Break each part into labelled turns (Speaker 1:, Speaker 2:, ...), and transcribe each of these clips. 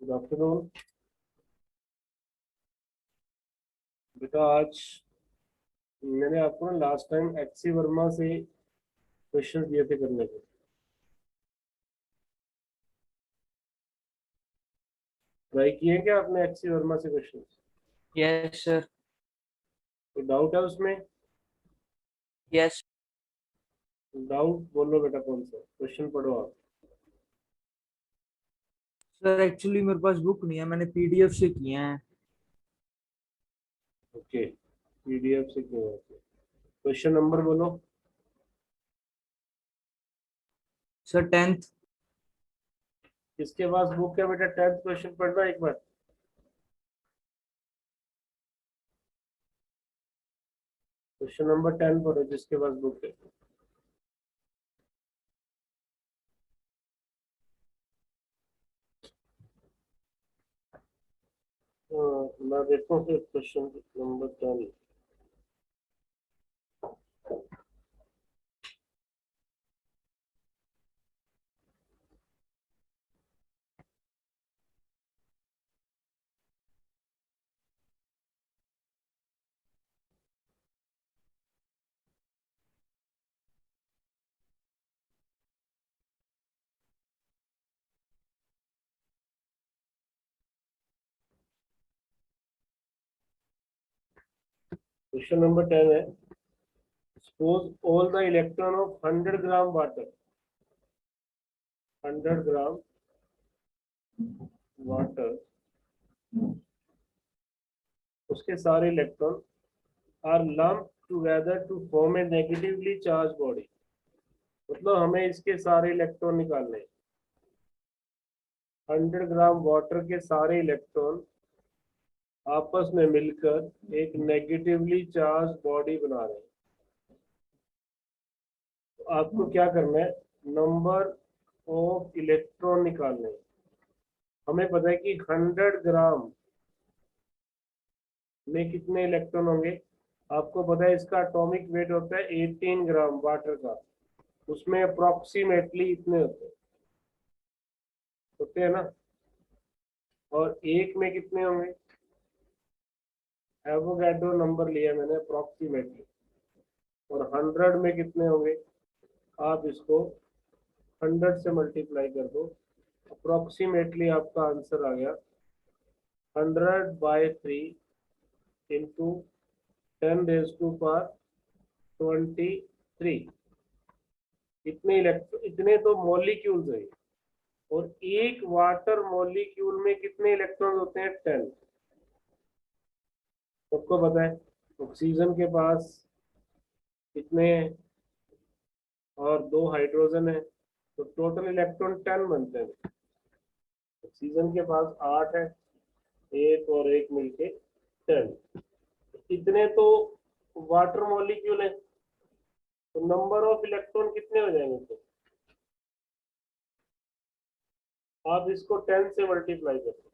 Speaker 1: Good afternoon बेटा। आज मैंने आपको ना लास्ट टाइम एचसी वर्मा से क्वेश्चन दिए थे करने को। ट्राई किए क्या आपने एचसी वर्मा से क्वेश्चन?
Speaker 2: Yes sir.
Speaker 1: कोई डाउट है उसमें?
Speaker 2: यस
Speaker 1: डाउट बोलो बेटा, कौन सा क्वेश्चन पढ़ो आप।
Speaker 2: सर, एक्चुअली मेरे पास बुक नहीं है, मैंने पीडीएफ से किए हैं।
Speaker 1: ओके, पीडीएफ से क्यों? क्वेश्चन नंबर बोलो।
Speaker 2: Sir 10th।
Speaker 1: किसके पास बुक है बेटा? 10th क्वेश्चन पढ़ना एक बार। क्वेश्चन नंबर 10 पढ़ो जिसके पास बुक है। मैं देखो फिर क्वेश्चन नंबर 10। क्वेश्चन नंबर 10 है, suppose all the electron of 100 gram water, 100 gram water, उसके सारे electron are lump together to form a negatively charge body. मतलब हमें इसके सारे इलेक्ट्रॉन निकालने हैं। 100 ग्राम वाटर के सारे इलेक्ट्रॉन आपस में मिलकर एक नेगेटिवली चार्ज बॉडी बना रहे हैं। तो आपको क्या करना है? नंबर ऑफ इलेक्ट्रॉन निकालने हैं। हमें पता है कि 100 ग्राम में कितने इलेक्ट्रॉन होंगे। आपको पता है इसका एटॉमिक वेट होता है 18 ग्राम वाटर का। उसमें अप्रोक्सीमेटली इतने होते हैं ना। और एक में कितने होंगे? एवोगैड्रो नंबर लिया मैंने अप्रोक्सीमेटली। और 100 में कितने होंगे? आप इसको 100 से मल्टीप्लाई कर दो, अप्रोक्सीमेटली आपका आंसर आ गया 100/3 इंटू 10⁻23। इतने तो मॉलिक्यूल्स है। और एक वाटर मॉलिक्यूल में कितने इलेक्ट्रॉन होते हैं? 10। सबको पता है ऑक्सीजन के पास कितने हैं? और 2 हाइड्रोजन है, तो टोटल इलेक्ट्रॉन 10 बनते हैं। ऑक्सीजन के पास 8 है, एक और एक मिलके 10। इतने तो वाटर मॉलिक्यूल है, तो नंबर ऑफ इलेक्ट्रॉन कितने हो जाएंगे? तो आप इसको 10 से मल्टीप्लाई करो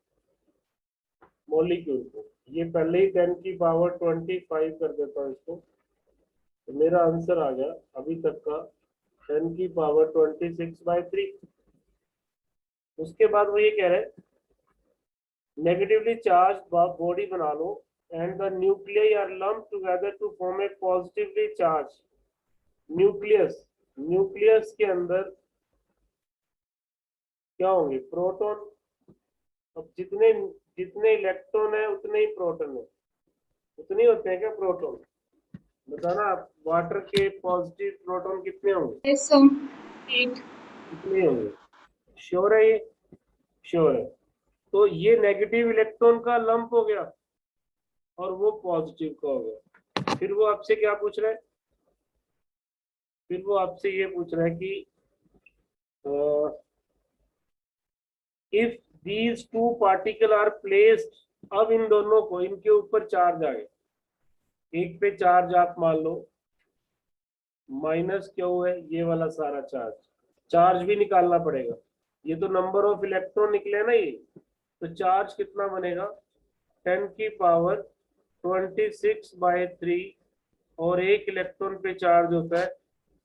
Speaker 1: मॉलिक्यूल को। ये पहले ही 10⁻25 कर देता हूँ इसको, तो मेरा आंसर आ गया अभी तक का 10⁻26/3। उसके बाद वो ये कह रहे हैं नेगेटिवली चार्ज बॉडी बना लो and the nucleus are lump together to form a positively charge nucleus. Nucleus के अंदर क्या होंगे? प्रोटॉन। अब जितने जितने इलेक्ट्रॉन है उतने ही प्रोटॉन है। उतने होते हैं क्या प्रोटॉन? बताना आप, वाटर के पॉजिटिव प्रोटॉन कितने होंगे?
Speaker 3: 8।
Speaker 1: कितने होंगे? श्योर है ये? श्योर है। तो ये नेगेटिव इलेक्ट्रॉन का लंप हो गया और वो पॉजिटिव का हो गया। फिर वो आपसे क्या पूछ रहा है? फिर वो आपसे ये पूछ रहा है कि if these two particle are placed, अब इन दोनों को, इनके ऊपर चार्ज आ गए। एक पे चार्ज आप मान लो माइनस क्यू है, ये वाला सारा चार्ज भी निकालना पड़ेगा। ये तो नंबर ऑफ इलेक्ट्रॉन निकले ना ये, तो चार्ज कितना बनेगा? 10⁻26/3। और एक इलेक्ट्रॉन पे चार्ज होता है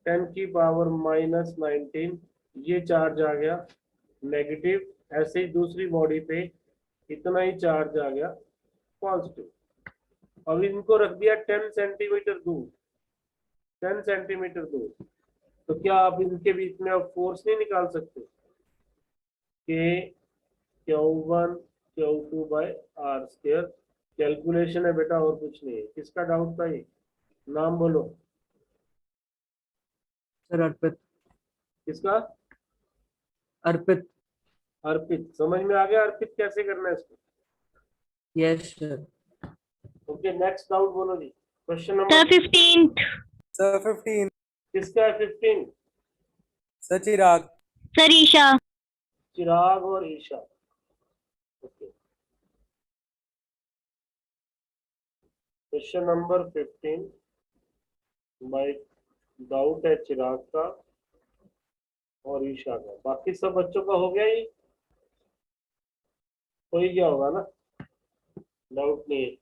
Speaker 1: 10⁻−19। ये चार्ज आ गया नेगेटिव ऐसे ही दूसरी बॉडी पे इतना ही चार्ज आ गया पॉजिटिव। अब इनको रख दिया 10 सेंटीमीटर दूर, 10 सेंटीमीटर दूर, तो क्या आप इनके बीच में अब फोर्स नहीं निकाल सकते? के Q1 Q2 bye are square calculation है बेटा, और कुछ नहीं है। किसका डाउट था ये? नाम बोलो।
Speaker 2: सर अर्पित।
Speaker 1: किसका?
Speaker 2: अर्पित।
Speaker 1: अर्पित। समझ में आ गया अर्पित कैसे करना है इसको?
Speaker 2: Yes sir.
Speaker 1: Okay, next doubt बोलो जी। क्वेश्चन
Speaker 3: Sir,
Speaker 1: नंबर
Speaker 3: 15th.
Speaker 4: सर 15।
Speaker 1: किसका है 15?
Speaker 4: Sir Chirag.
Speaker 3: Sir, Isha.
Speaker 1: Chirag और Isha. Okay, question number 15 by doubt है चिराग का और ईशा का। बाकी सब बच्चों का हो गया ये? हो ही गया होगा ना, डाउट नहीं है।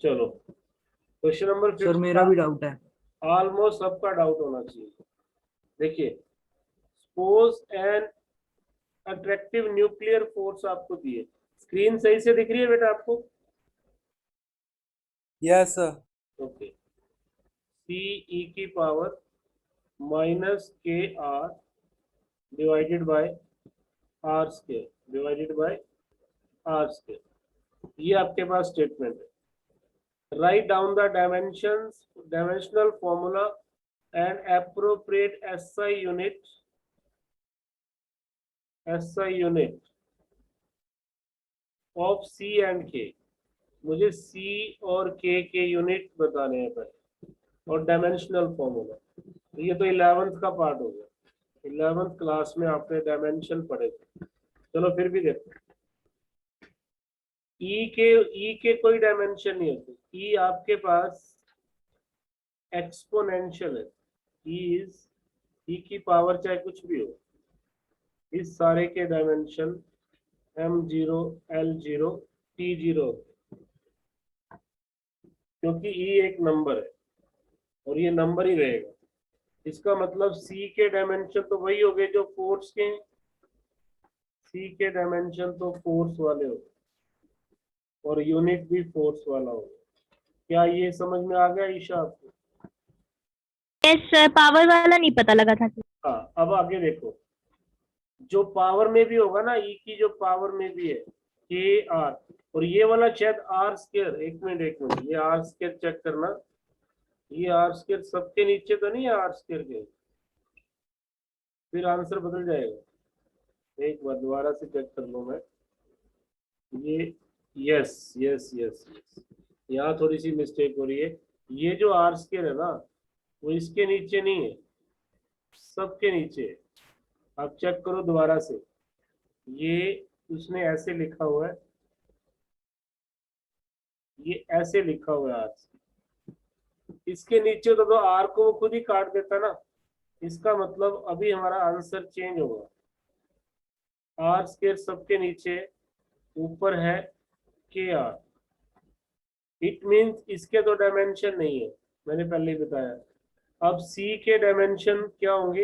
Speaker 1: चलो क्वेश्चन नंबर
Speaker 2: सर मेरा भी डाउट है।
Speaker 1: ऑलमोस्ट सबका डाउट होना चाहिए। देखिए, suppose an attractive nuclear force आपको दी है। स्क्रीन सही से दिख रही है बेटा आपको?
Speaker 4: Yes sir.
Speaker 1: Okay, C E की power minus K R divided by are square divided by are square, ये आपके पास स्टेटमेंट है। Write down the dimensional formula and appropriate SI unit of C and K। मुझे C और K के unit बताने हैं पहले, और डायमेंशनल फॉर्मूला। ये तो 11th का पार्ट हो गया, 11th क्लास में आपने डायमेंशन पढ़े थे। चलो फिर भी देखो, ई के कोई डायमेंशन नहीं होते। ई आपके पास एक्सपोनेंशियल है। ई की पावर चाहे कुछ भी हो, इस सारे के डायमेंशन M0 L0 T0, क्योंकि ई एक नंबर है और ये नंबर ही रहेगा। इसका मतलब सी के डायमेंशन तो वही हो गए जो फोर्स के हैं। सी के डायमेंशन तो फोर्स वाले हो गए और यूनिट भी फोर्स वाला हो गया। क्या ये समझ में आ गया ईशा आपको?
Speaker 3: Yes, sir. पावर वाला नहीं पता लगा था.
Speaker 1: हाँ, अब आगे देखो, जो पावर में भी होगा ना, ई की जो पावर में भी है के आर, और ये वाला शायद आर स्क्वायर। एक मिनट, ये आर स्क्वायर चेक करना। ये आर स्क्वायर सबके नीचे तो नहीं है आर स्क्वायर के? फिर आंसर बदल जाएगा। एक बार दोबारा से चेक कर लो मैं। ये यस यस यस यस, यहाँ थोड़ी सी मिस्टेक हो रही है। ये जो आर स्क्वायर है ना, वो इसके नीचे नहीं है, सबके नीचे है। आप चेक करो दोबारा से, ये उसने ऐसे लिखा हुआ है, ये ऐसे लिखा हुआ है आर। इसके नीचे तो आर को वो खुद ही काट देता ना। इसका मतलब अभी हमारा आंसर चेंज होगा। आर स्क्वायर सबके नीचे, ऊपर है के आर। इट मीन्स इसके तो डायमेंशन नहीं है, मैंने पहले ही बताया। अब सी के डायमेंशन क्या होंगे?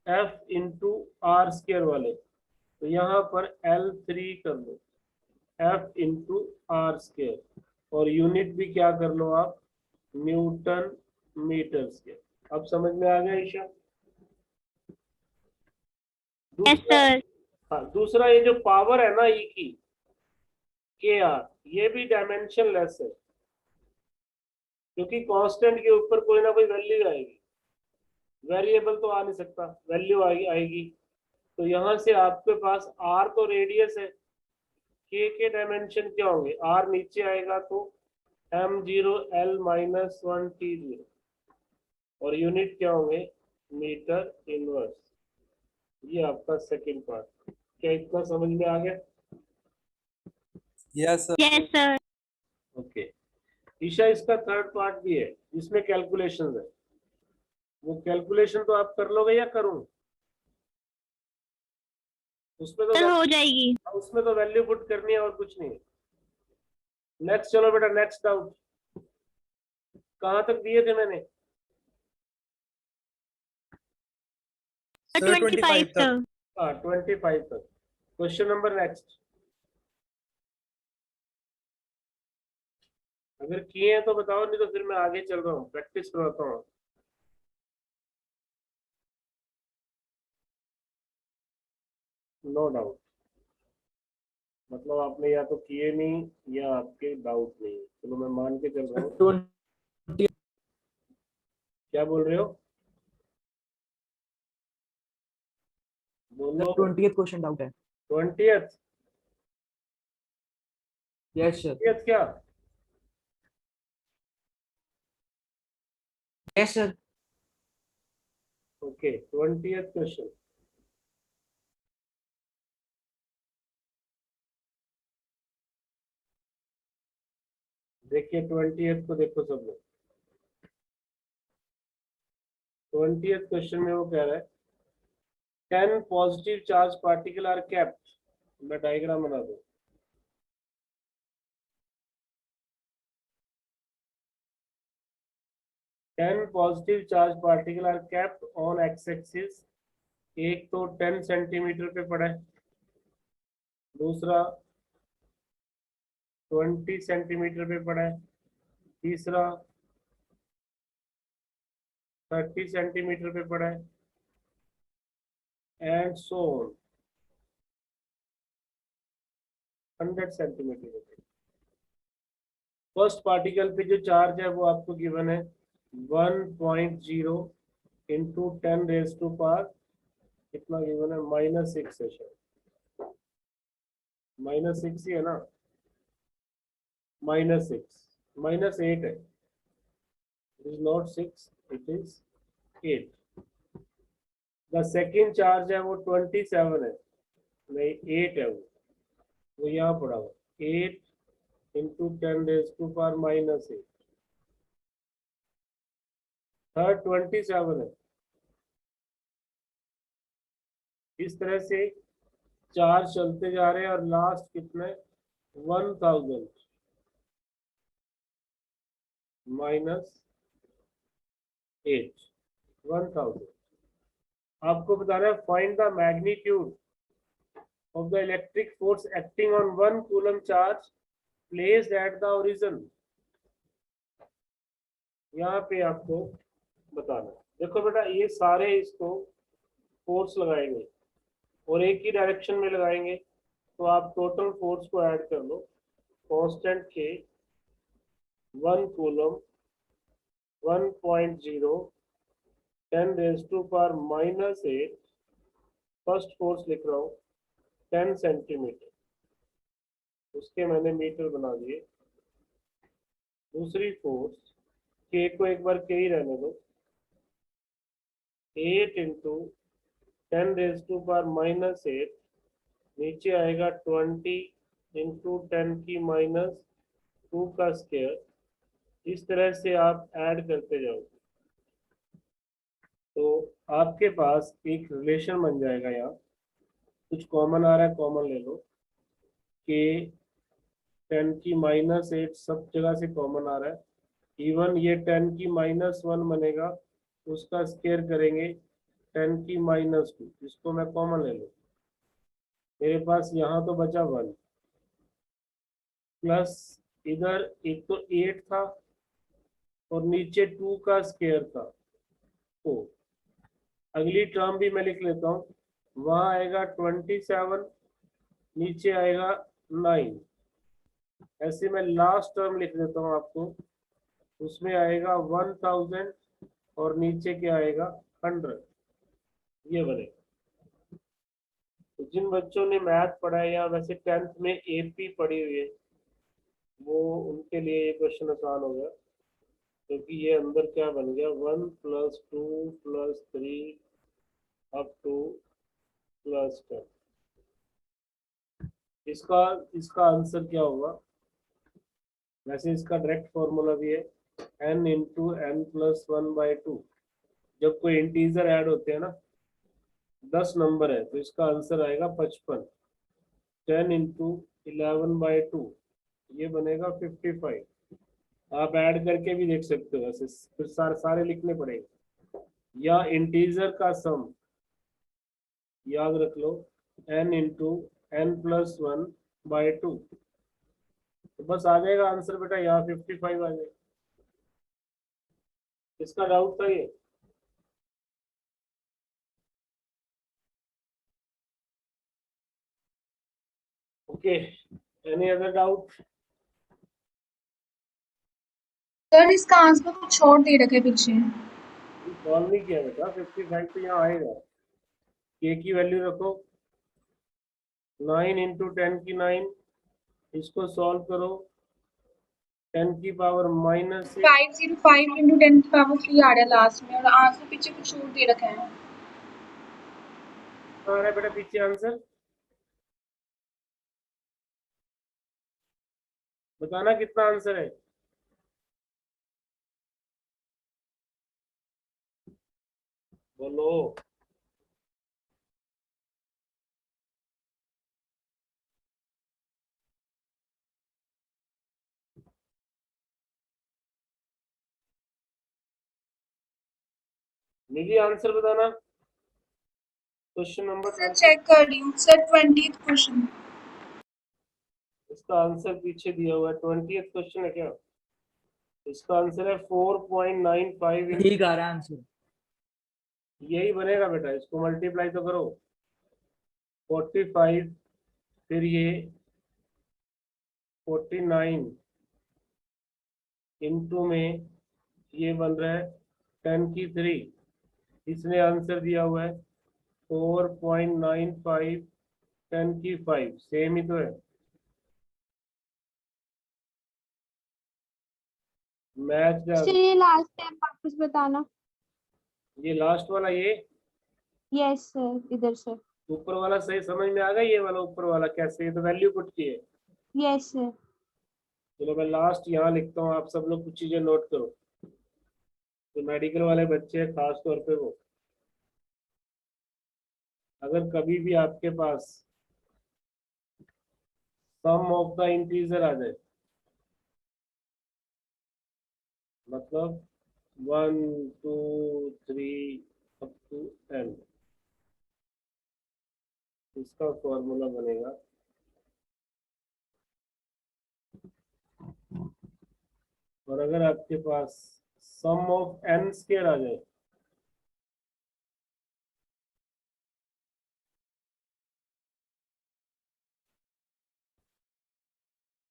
Speaker 1: एफ इंटू आर स्क्वायर वाले, तो यहाँ पर L3 कर लो, एफ इंटू आर स्क्वायर, और यूनिट भी क्या कर लो आप? Newton metre square. अब समझ में आ गया ईशा?
Speaker 3: Yes, sir.
Speaker 1: हाँ, दूसरा ये जो पावर है ना ई की, के आर, ये भी डायमेंशन लेस है, क्योंकि कांस्टेंट के ऊपर कोई ना कोई वैल्यू आएगी। वेरिएबल तो आ नहीं सकता, वैल्यू आएगी। तो यहाँ से आपके पास आर तो रेडियस है, के डायमेंशन क्या होंगे? आर नीचे आएगा तो M0 L-1 T0, और यूनिट क्या होंगे? Metre inverse. ये आपका सेकंड पार्ट। क्या इतना समझ में आ गया?
Speaker 4: Yes sir.
Speaker 3: Yes, sir.
Speaker 1: Okay, Isha इसका थर्ड पार्ट भी है जिसमें कैलकुलेशंस है। वो कैलकुलेशन तो आप कर लोगे या करूं? उसमें
Speaker 3: Sir,
Speaker 1: तो
Speaker 3: हो जाएगी.
Speaker 1: उसमें तो वैल्यू पुट करनी है और कुछ नहीं है। नेक्स्ट चलो बेटा, नेक्स्ट डाउट। कहां तक दिए थे मैंने?
Speaker 3: Sir, 25, sir.
Speaker 1: हाँ, 25 तक। Question number next. अगर किए हैं तो बताओ, नहीं तो फिर मैं आगे चल रहा हूँ, प्रैक्टिस करवाता हूँ। नो डाउट, मतलब आपने या तो किए नहीं या आपके डाउट नहीं है। चलो मैं मान के चल रहा हूँ।
Speaker 2: 20
Speaker 1: क्या बोल रहे हो? दोनों
Speaker 2: 20th क्वेश्चन डाउट है।
Speaker 1: 20th
Speaker 2: yes sir.
Speaker 1: 20th क्या?
Speaker 2: Yes sir.
Speaker 1: Okay 20th question. देखिए 20th को देखो सब लोग। 20th क्वेश्चन में वो कह रहा है 10 positive charge particle are kept. मैं डायग्राम बना दूं। 10 positive charge particle are kept on X axis. एक तो 10 सेंटीमीटर पे पड़ा है, दूसरा 20 सेंटीमीटर पे पड़ा है, तीसरा 30 सेंटीमीटर पे पड़ा है, एंड सो ऑन 100 सेंटीमीटर पे। फर्स्ट पार्टिकल पे जो चार्ज है वो आपको गिवन है 1.0 इंटू 10 रेज टू पावर कितना गिवन है, -6 है शायद, -6 ही है ना, -6 -8 है। It is not 6, it is 8। The second charge है वो 27 है, नहीं 8 है, वो यहाँ पड़ा हुआ 8 into 10 raise to power -8। Third 27 है। इस तरह से चार चलते जा रहे हैं और लास्ट कितने 1000 -8 1000। आपको बताना है find the magnitude of the electric force acting on 1 coulomb charge placed at the origin. यहाँ पे आपको बताना है। देखो बेटा ये सारे इसको फोर्स लगाएंगे और एक ही डायरेक्शन में लगाएंगे, तो आप टोटल फोर्स को ऐड कर लो। कांस्टेंट के 1 coulomb 1.0 10 raise to power -8। First force लिख रहा हूँ 10 सेंटीमीटर, उसके मैंने मीटर बना दिए। दूसरी फोर्स के को एक बार के ही रहने दो, 8 इंटू 10 रेज टू पावर -8, नीचे आएगा 20 इंटू 10 की -2 का स्क्वायर। इस तरह से आप ऐड करते जाओगे तो आपके पास एक रिलेशन बन जाएगा। यहाँ कुछ कॉमन आ रहा है, कॉमन ले लो। के 10 की -8 सब जगह से कॉमन आ रहा है। इवन ये 10 की -1 बनेगा, उसका स्क्वायर करेंगे 10 की -2, इसको मैं कॉमन ले लूँ। मेरे पास यहाँ तो बचा 1 प्लस इधर एक तो 8 था और नीचे 2 का स्क्वायर था, तो अगली टर्म भी मैं लिख लेता हूँ। वहां आएगा 27, नीचे आएगा 9। ऐसे मैं लास्ट टर्म लिख देता हूँ आपको, उसमें आएगा 1000 और नीचे क्या आएगा 100। ये बनेगा। तो जिन बच्चों ने मैथ पढ़ा है या वैसे 10th में एपी पढ़ी हुई है, वो उनके लिए ये क्वेश्चन आसान हो गया, क्योंकि ये अंदर क्या बन गया 1 + 2 + 3 अप टू +10। इसका इसका आंसर क्या होगा? वैसे इसका डायरेक्ट फॉर्मूला भी है n इंटू n + 1/2। जब कोई इंटीजर ऐड होते हैं ना, 10 नंबर है तो इसका आंसर आएगा 55। 10 इंटू 11/2 ये बनेगा 55। आप ऐड करके भी देख सकते हो, वैसे फिर सारे लिखने पड़ेंगे। या इंटीजर का सम याद रख लो, n इंटू n+1/2। तो बस आ जाएगा आंसर बेटा, यहाँ 55 आ जाएगा। इसका डाउट था ये? Okay, any other doubt?
Speaker 5: Sir इसका आंसर कुछ और दे रखे पीछे।
Speaker 1: सॉल्व नहीं किया बेटा, 55 तो यहाँ आएगा। k की वैल्यू रखो, 9 × 10 की 9, इसको सॉल्व करो, 10 की पावर -6।
Speaker 5: 505 × 10 की पावर 3 आ रहा है लास्ट में, और आंसर पीछे कुछ और दे रखा है।
Speaker 1: आ रहा है बेटा पीछे आंसर, बताना कितना आंसर है। बोलो। निधि आंसर बताना, क्वेश्चन नंबर
Speaker 5: सर चेक कर रही हूँ सर, 20th क्वेश्चन।
Speaker 1: इसका आंसर पीछे दिया हुआ है, 20th क्वेश्चन है क्या? इसका आंसर है 4.95।
Speaker 2: ठीक आ रहा है आंसर।
Speaker 1: यही बनेगा बेटा, इसको मल्टीप्लाई तो करो, 45 फिर ये 49 इंटू में ये बन रहा है 10 की 3। इसने आंसर दिया हुआ है 4.95 10 की 5, सेम ही तो है। मैथ का
Speaker 6: सर ये लास्ट टाइम वापस बताना।
Speaker 1: ये लास्ट वाला, ये
Speaker 6: यस सर, इधर से।
Speaker 1: ऊपर वाला सही समझ में आ गया? ये वाला ऊपर वाला कैसे, ये तो वैल्यू पुट की है।
Speaker 6: Yes sir.
Speaker 1: चलो मैं लास्ट यहाँ लिखता हूँ, आप सब लोग कुछ चीजें नोट करो। तो मेडिकल वाले बच्चे हैं खास तौर पे, वो अगर कभी भी आपके पास सम ऑफ द इंटीजर आ जाए, मतलब 1 2 3 अप टू n, इसका फॉर्मूला बनेगा और अगर आपके पास सम ऑफ n स्क्वायर आ जाए,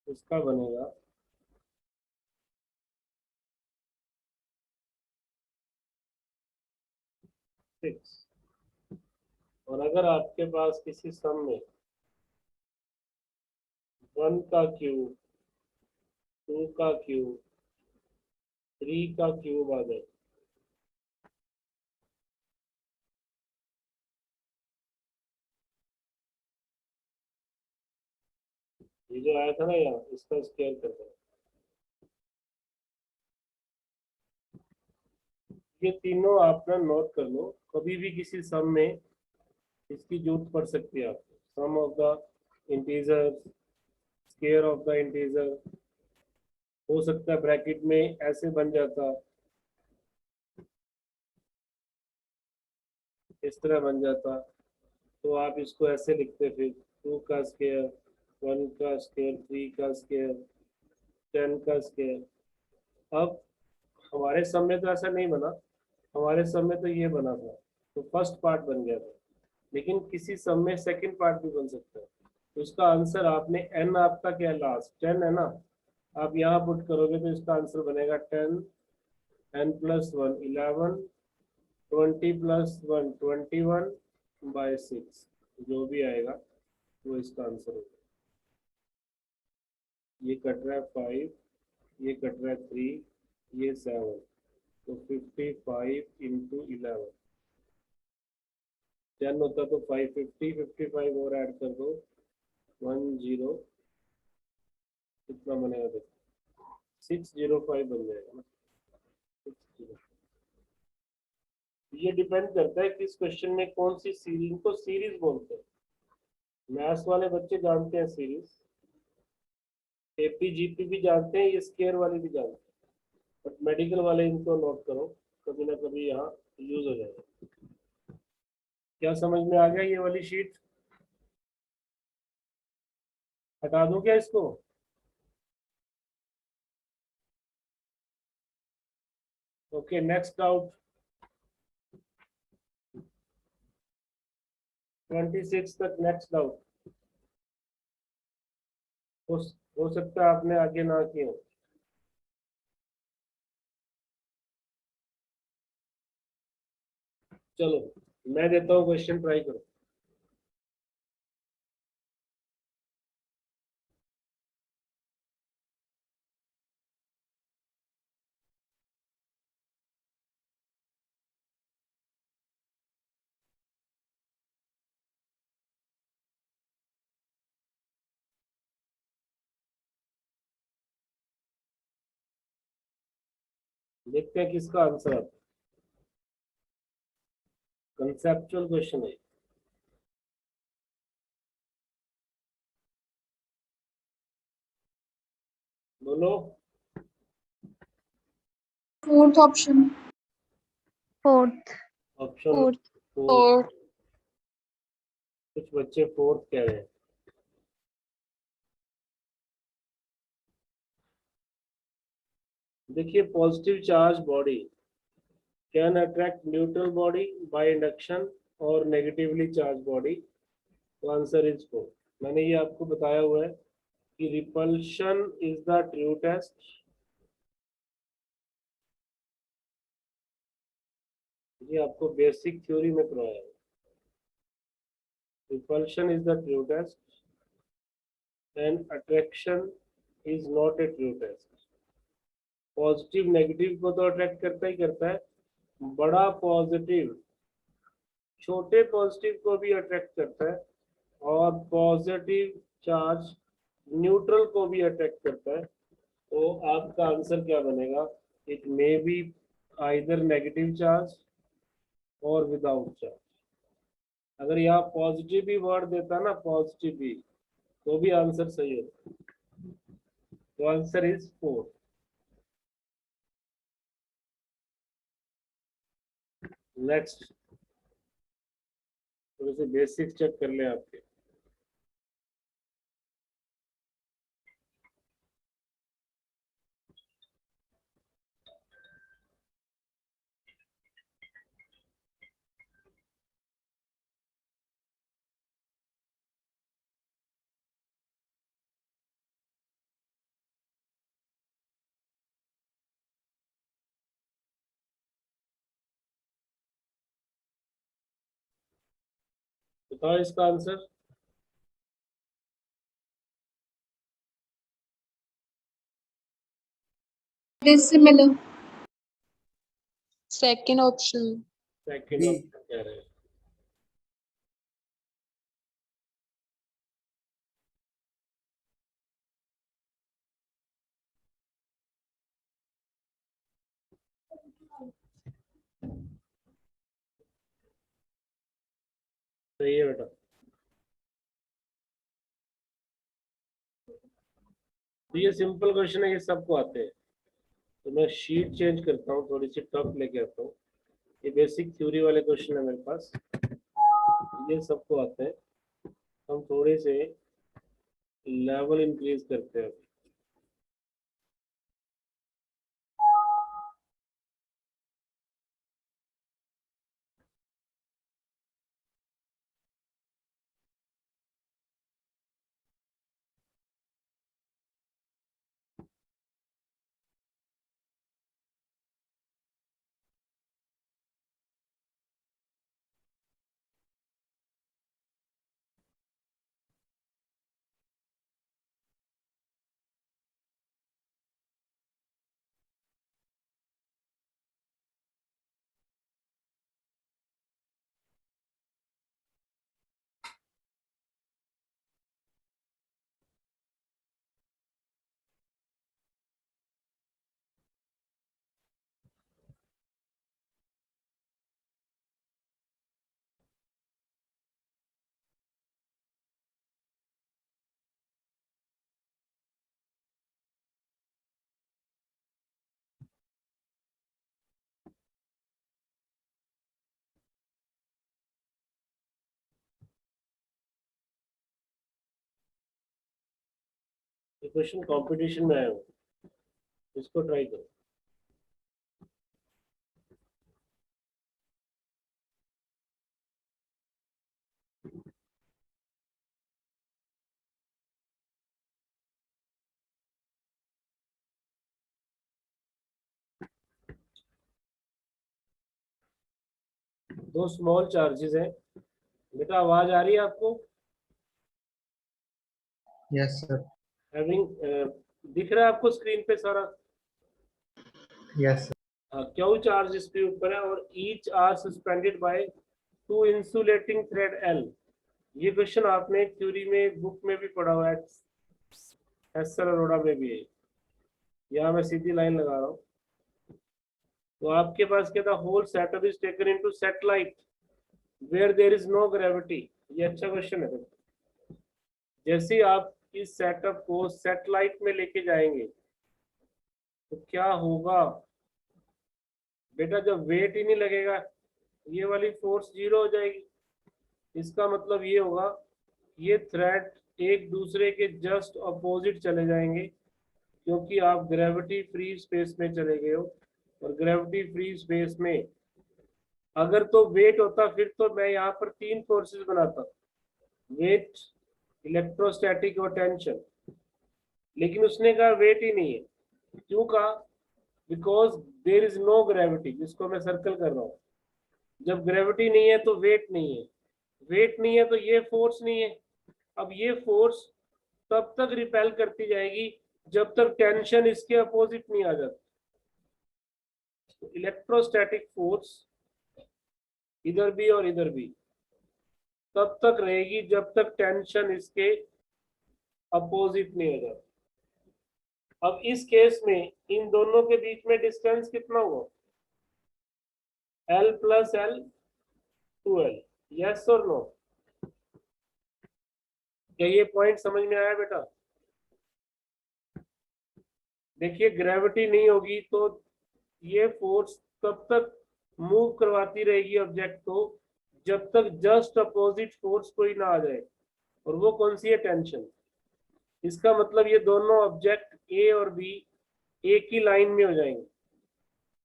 Speaker 1: इसका बनेगा 6। और अगर आपके पास किसी सम में 1 का क्यूब, 2 का क्यूब, 3 का क्यूब आ जाए, ये जो आया था ना यहाँ, इसका स्क्वायर कर दो। ये तीनों आप ना नोट कर लो, कभी भी किसी सम में इसकी जरूरत पड़ सकती है आपको। Sum of the integer, square of the integer, हो सकता है ब्रैकेट में ऐसे बन जाता, इस तरह बन जाता, तो आप इसको ऐसे लिखते, फिर 2 का स्क्वायर, 1 का स्क्वायर, 3 का स्क्वायर, 10 का स्क्वायर। अब हमारे सम में तो ऐसा नहीं बना, हमारे सम में तो ये बना था, तो फर्स्ट पार्ट बन गया था। लेकिन किसी सम में सेकंड पार्ट भी बन सकता है, तो इसका आंसर आपने n, आपका क्या है लास्ट 10 है ना, आप यहाँ पुट करोगे तो इसका आंसर बनेगा 10, n+1 11, 20+1 21/6, जो भी आएगा वो इसका आंसर होगा। ये कट रहा है 5, ये कट रहा है 3, ये 7, तो 55 × 11, 10 होता तो 550, 55 और ऐड कर दो 10, कितना बनेगा देखो, 605 बन जाएगा ना, 605। ये डिपेंड करता है किस क्वेश्चन में कौन सी सीरीज, को सीरीज बोलते हैं। मैथ्स वाले बच्चे जानते हैं सीरीज, एपी जीपी भी जानते हैं, ये स्केयर वाली भी जानते हैं, बट मेडिकल वाले इनको नोट करो, कभी ना कभी यहाँ यूज हो जाएगा। क्या समझ में आ गया ये वाली शीट? हटा दूं क्या इसको? ओके, नेक्स्ट डाउट 26 तक। नेक्स्ट डाउट हो सकता है आपने आगे ना किए हो। चलो मैं देता हूँ क्वेश्चन, ट्राई करो। देखते हैं किसका आंसर आता है। कंसेप्चुअल क्वेश्चन है। बोलो।
Speaker 5: Fourth option.
Speaker 3: Fourth.
Speaker 1: Option
Speaker 6: fourth.
Speaker 1: Fourth. कुछ बच्चे फोर्थ कह रहे हैं। देखिए, positive charge body can attract neutral body by induction और नेगेटिवली चार्ज बॉडी। तो आंसर इज फोर। मैंने ये आपको बताया हुआ है कि repulsion is the true test. ये आपको बेसिक थ्योरी में करवाया है। Repulsion is the true test and attraction is not a true test. Positive negative को तो अट्रैक्ट करता ही करता है, बड़ा पॉजिटिव छोटे पॉजिटिव को भी अट्रैक्ट करता है, और पॉजिटिव चार्ज न्यूट्रल को भी अट्रैक्ट करता है। तो आपका आंसर क्या बनेगा? It may be either negative charge और विदाउट चार्ज। अगर यहाँ पॉजिटिव भी वर्ड देता ना, पॉजिटिव भी, तो भी आंसर सही होता। तो आंसर इज फोर। नेक्स्ट, थोड़े से बेसिक चेक कर ले आपके। बताओ इसका answer.
Speaker 5: Dissimilar.
Speaker 6: Second option.
Speaker 1: Second
Speaker 4: B.
Speaker 1: Option कह रहे हैं। सही है बेटा। तो ये सिंपल क्वेश्चन है, ये सबको आते हैं। तो मैं शीट चेंज करता हूँ, थोड़ी सी टफ लेके आता हूँ। ये बेसिक थ्योरी वाले क्वेश्चन है मेरे पास, ये सबको आते हैं। हम थोड़े से लेवल इंक्रीज करते हैं। ये क्वेश्चन कंपटीशन में आया हो, इसको ट्राई करो। दो स्मॉल चार्जेस हैं। बेटा आवाज आ रही है आपको?
Speaker 7: Yes sir.
Speaker 1: हैविंग दिख रहा है आपको स्क्रीन पे सारा?
Speaker 7: यस
Speaker 1: क्यू चार्ज इसके ऊपर है और each are suspended by two insulating thread L. ये क्वेश्चन आपने थ्योरी में बुक में भी पढ़ा हुआ है, एसएल अरोड़ा में भी है। यहाँ मैं सीधी लाइन लगा रहा हूँ। तो आपके पास क्या था, whole setup is taken into satellite where there is no gravity. ये अच्छा क्वेश्चन है। जैसे ही आप इस सेटअप को सैटेलाइट में लेके जाएंगे तो क्या होगा बेटा, जब वेट ही नहीं लगेगा ये वाली फोर्स जीरो हो जाएगी। इसका मतलब ये होगा ये थ्रेड एक दूसरे के जस्ट अपोजिट चले जाएंगे, क्योंकि आप ग्रेविटी फ्री स्पेस में चले गए हो। और ग्रेविटी फ्री स्पेस में अगर तो वेट होता फिर तो मैं यहाँ पर तीन फोर्सेस बनाता, वेट, इलेक्ट्रोस्टैटिक और टेंशन। लेकिन उसने कहा वेट ही नहीं है। क्यों कहा? Because there is no gravity, जिसको मैं सर्कल कर रहा हूँ। जब ग्रेविटी नहीं है तो वेट नहीं है, वेट नहीं है तो ये फोर्स नहीं है। अब ये फोर्स तब तक रिपेल करती जाएगी जब तक टेंशन इसके अपोजिट नहीं आ जाती। तो इलेक्ट्रोस्टैटिक फोर्स इधर भी और इधर भी तब तक रहेगी जब तक टेंशन इसके अपोजिट नहीं हो जाती। अब इस केस में इन दोनों के बीच में डिस्टेंस कितना हुआ? L plus L 2L। Yes और नो? क्या ये पॉइंट समझ में आया बेटा? देखिए ग्रेविटी नहीं होगी तो ये फोर्स तब तक मूव करवाती रहेगी ऑब्जेक्ट को जब तक जस्ट अपोजिट फोर्स कोई ना आ जाए। और वो कौन सी है? टेंशन। इसका मतलब ये दोनों ऑब्जेक्ट ए और बी एक ही लाइन में हो जाएंगे।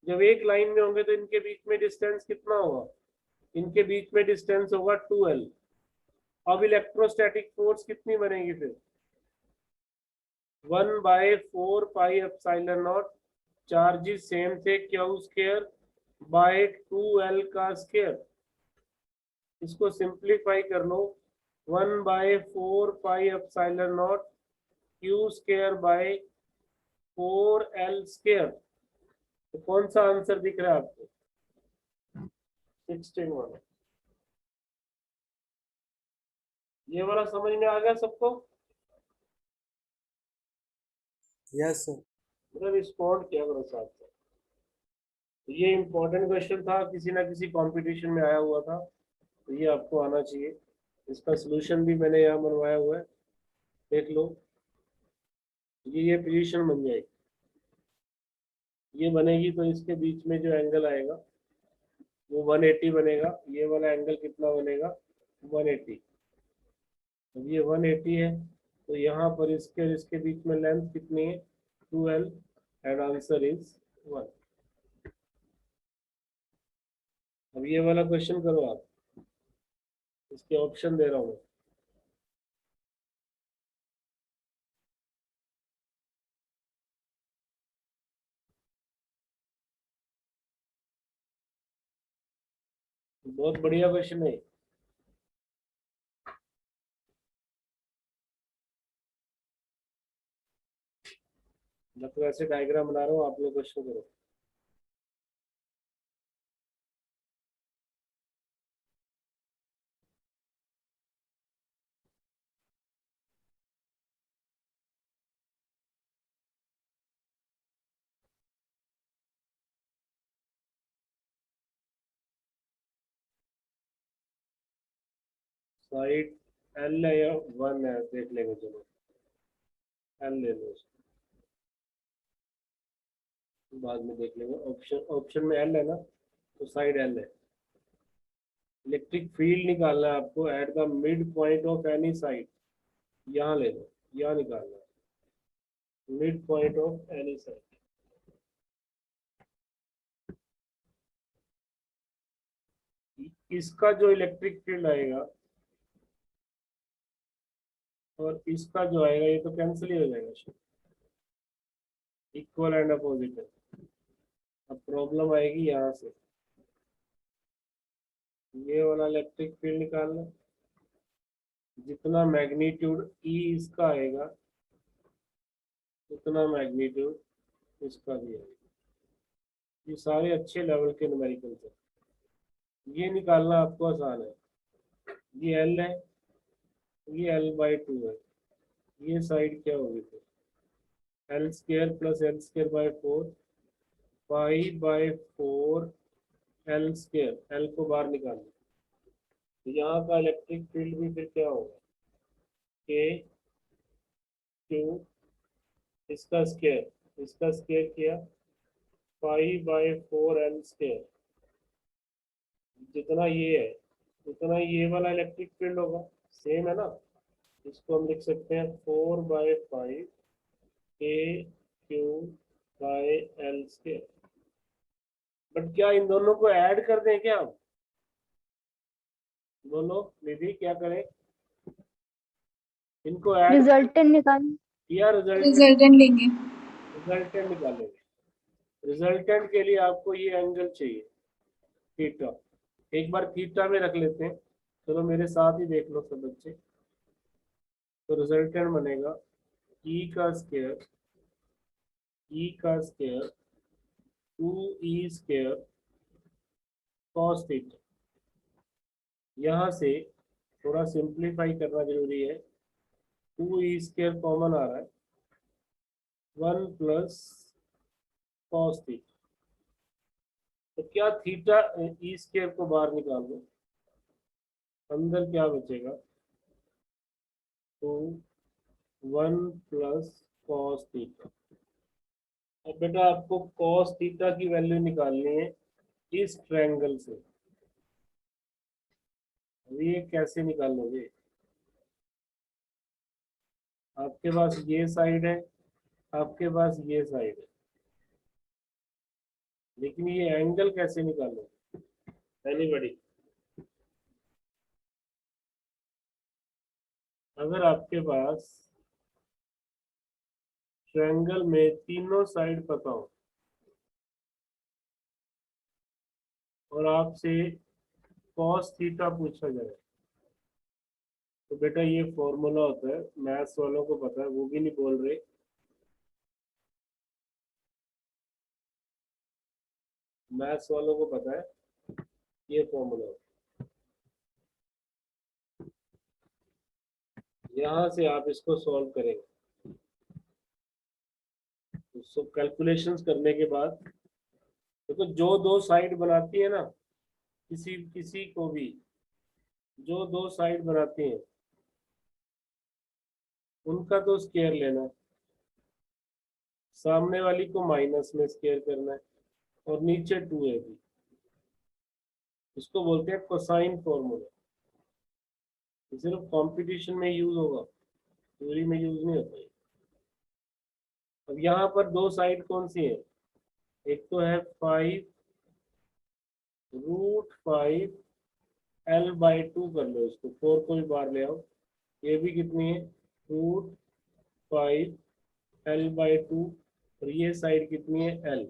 Speaker 1: जब एक लाइन में होंगे तो इनके बीच में डिस्टेंस कितना होगा? इनके बीच में डिस्टेंस होगा 2L। अब इलेक्ट्रोस्टैटिक फोर्स कितनी बनेगी फिर? 1/4 pi epsilon not, charges same थे, क्यू स्क्वायर बाय 2L का स्क्वायर। इसको सिंप्लीफाई कर लो, 1/4 pi epsilon nought Q square by 4L square. तो कौन सा आंसर दिख रहा है आपको? 16 ये वाला समझ में आ गया सबको?
Speaker 4: Yes sir.
Speaker 1: मतलब रिस्पॉन्ड किया करो साथ में। तो ये इम्पोर्टेंट क्वेश्चन था, किसी ना किसी कंपटीशन में आया हुआ था, तो ये आपको आना चाहिए। इसका सलूशन भी मैंने यहाँ बनवाया हुआ है, देख लो। ये पोजीशन बन जाएगी, ये बनेगी तो इसके बीच में जो एंगल आएगा वो 180 बनेगा। ये वाला एंगल कितना बनेगा? 180। अब ये 180 है तो यहाँ पर इसके और इसके बीच में लेंथ कितनी है? 2L and answer is 1। अब ये वाला क्वेश्चन करो आप, इसके ऑप्शन दे रहा हूँ। बहुत बढ़िया क्वेश्चन है। मैं तो ऐसे डायग्राम बना रहा हूँ, आप लोग क्वेश्चन करो। साइड L है या 1 है, देख लेंगे। चलो L ले लो, बाद में देख लेंगे। ऑप्शन में L है ना, तो साइड L है। इलेक्ट्रिक फील्ड निकालना है आपको at the mid point of any side. यहाँ ले लो, यहाँ निकालना है। Mid point of any side. इसका जो इलेक्ट्रिक फील्ड आएगा और इसका जो आएगा ये तो कैंसिल ही हो जाएगा, इक्वल एंड अपोजिट है। अब प्रॉब्लम आएगी यहाँ से, ये वाला इलेक्ट्रिक फील्ड निकालना, जितना मैग्नीट्यूड ई इसका आएगा उतना मैग्नीट्यूड इसका भी आएगा। ये सारे अच्छे लेवल के न्यूमेरिकल्स हैं, ये निकालना आपको आसान है। ये एल है, ये L/2 है, ये साइड क्या होगी फिर L² + L²/4 π/4 L², L को बाहर निकालना, तो यहाँ का इलेक्ट्रिक फील्ड भी फिर क्या होगा K Q, इसका स्क्वायर किया π/4 L², जितना ये है उतना ये वाला इलेक्ट्रिक फील्ड होगा, सेम है ना। इसको हम लिख सकते हैं 4/5 KQ/L²। बट क्या इन दोनों को ऐड कर दें क्या हम, दोनों निधि क्या करें, इनको ऐड
Speaker 6: रिजल्टेंट निकाल।
Speaker 1: या रिजल्टेंट
Speaker 5: रिजल्टेंट लेंगे।
Speaker 1: निकालेंगे। रिजल्टेंट के लिए आपको ये एंगल चाहिए थीटा, एक बार थीटा में रख लेते हैं, चलो मेरे साथ ही देख लो सब बच्चे। तो रिजल्टेंट बनेगा E² 2E² cos थीटा। यहाँ से थोड़ा सिंप्लीफाई करना जरूरी है, 2E² कॉमन आ रहा है, 1 + cos थीटा। तो क्या थीटा E² को बाहर निकाल दो, अंदर क्या बचेगा, तो 1 + cos थीटा। अब बेटा आपको cos थीटा की वैल्यू निकालनी है इस ट्रायंगल से। ये कैसे निकालोगे, आपके पास ये साइड है, आपके पास ये साइड है, लेकिन ये एंगल कैसे निकालोगे, एनीबॉडी। अगर आपके पास ट्रायंगल में तीनों साइड पता हो और आपसे cos थीटा पूछा जाए, तो बेटा ये फॉर्मूला होता है, मैथ्स वालों को पता है, वो भी नहीं बोल रहे, मैथ्स वालों को पता है ये फॉर्मूला होता है। यहाँ से आप इसको सॉल्व करेंगे, तो कैलकुलेशंस करने के बाद देखो, जो दो साइड बनाती है ना, किसी को भी जो दो साइड बनाती हैं उनका तो स्क्वायर लेना है, सामने वाली को माइनस में स्क्वायर करना है, और नीचे 2ab, इसको बोलते हैं कोसाइन फॉर्मूला। सिर्फ कंपटीशन में यूज होगा, थ्योरी में यूज नहीं होता है। अब यहाँ पर दो साइड कौन सी है, एक तो है 5√5 L/2 कर लो, इसको 4 को भी बाहर ले आओ, ये भी कितनी है √5 L/2, और ये साइड कितनी है L।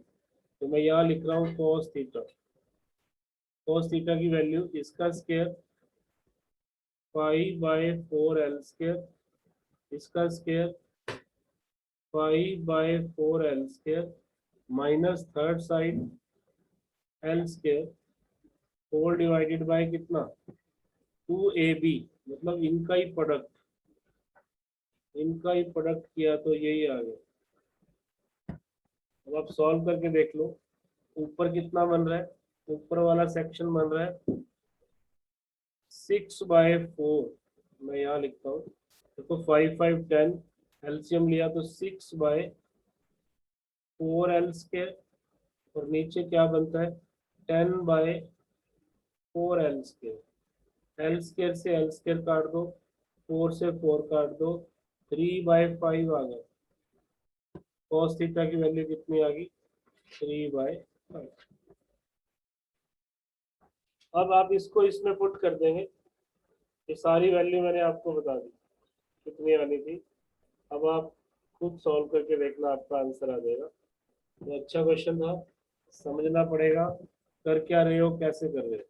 Speaker 1: तो मैं यहाँ लिख रहा हूँ cos थीटा, cos थीटा की वैल्यू इसका स्क्वायर π/4 L², इसका square π/4 L² minus third side L² whole divided by कितना 2ab, मतलब इनका ही प्रोडक्ट किया तो यही आ गया। अब आप सॉल्व करके देख लो, ऊपर कितना बन रहा है, ऊपर वाला सेक्शन बन रहा है 6/4, मैं यहाँ लिखता हूँ, देखो 5 5 10, एलसीएम लिया तो 6/4 L², और नीचे क्या बनता है 10/4 L², L² से L² काट दो, 4 से 4 काट दो, 3/5 आ गया, cos थीटा की वैल्यू कितनी आ गई 3/5। अब आप इसको इसमें पुट कर देंगे, ये सारी वैल्यू मैंने आपको बता दी कितनी आनी थी। अब आप खुद सॉल्व करके देखना, आपका आंसर आ जाएगा। तो अच्छा क्वेश्चन था, समझना पड़ेगा कर क्या रहे हो, कैसे कर रहे हो।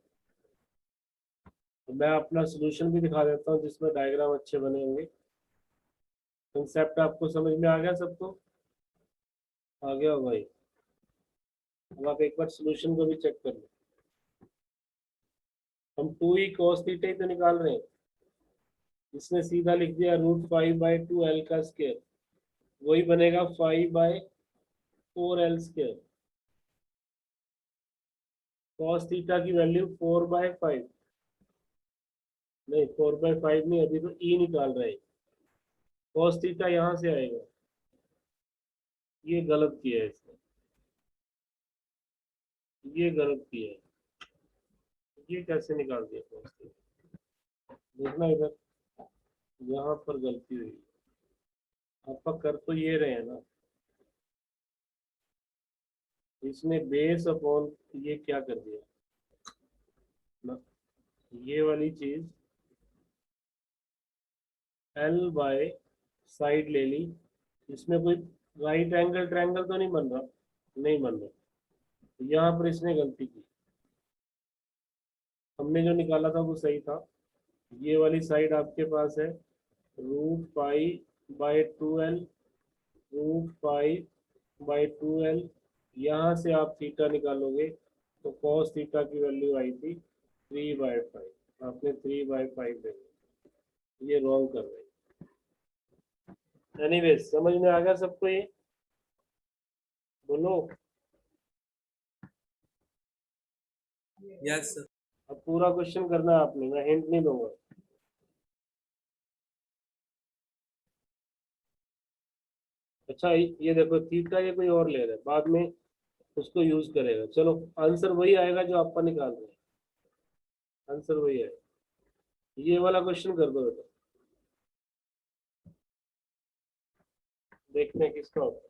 Speaker 1: तो मैं अपना सोल्यूशन भी दिखा देता हूँ जिसमें डायग्राम अच्छे बने होंगे। कंसेप्ट आपको समझ में आ गया सबको? आ गया हो भाई? अब आप एक बार सोल्यूशन को भी चेक कर लो। हम 2e cos थीटा ही तो निकाल रहे हैं, इसने सीधा लिख दिया √5/2l का स्क्वायर, वही बनेगा 5/4l²। cos थीटा की वैल्यू 4/5, नहीं 4/5 नहीं, अभी तो e निकाल रहे हैं। cos थीटा यहाँ से आएगा, ये गलत किया है इसने, ये गलत किया है। ये कैसे निकाल दिया cos थीटा? देखना इधर, यहाँ पर गलती हुई। आपका कर तो ये रहे हैं ना, इसने बेस अपॉन ये क्या कर दिया ना, ये वाली चीज L बाय साइड ले ली, इसमें कोई राइट एंगल ट्रायंगल तो नहीं बन रहा, नहीं बन रहा। तो यहाँ पर इसने गलती की, हमने जो निकाला था वो सही था। ये वाली साइड आपके पास है √π/2l, √π/2l। यहाँ से आप थीटा निकालोगे तो cos थीटा की वैल्यू आई थी 3/5, आपने 3/5 दे दिया। ये रॉन्ग कर रहे हैं। एनीवेज समझ में आ गया सबको ये? बोलो।
Speaker 4: Yes, sir.
Speaker 1: अब पूरा क्वेश्चन करना है आपने, मैं हिंट नहीं दूंगा। अच्छा ये देखो थीटा ये कोई और ले रहा है, बाद में उसको यूज करेगा। चलो आंसर वही आएगा जो आपका निकाल रहे हैं, आंसर वही है। ये वाला क्वेश्चन कर दो बेटा, देखते हैं किसका होता है।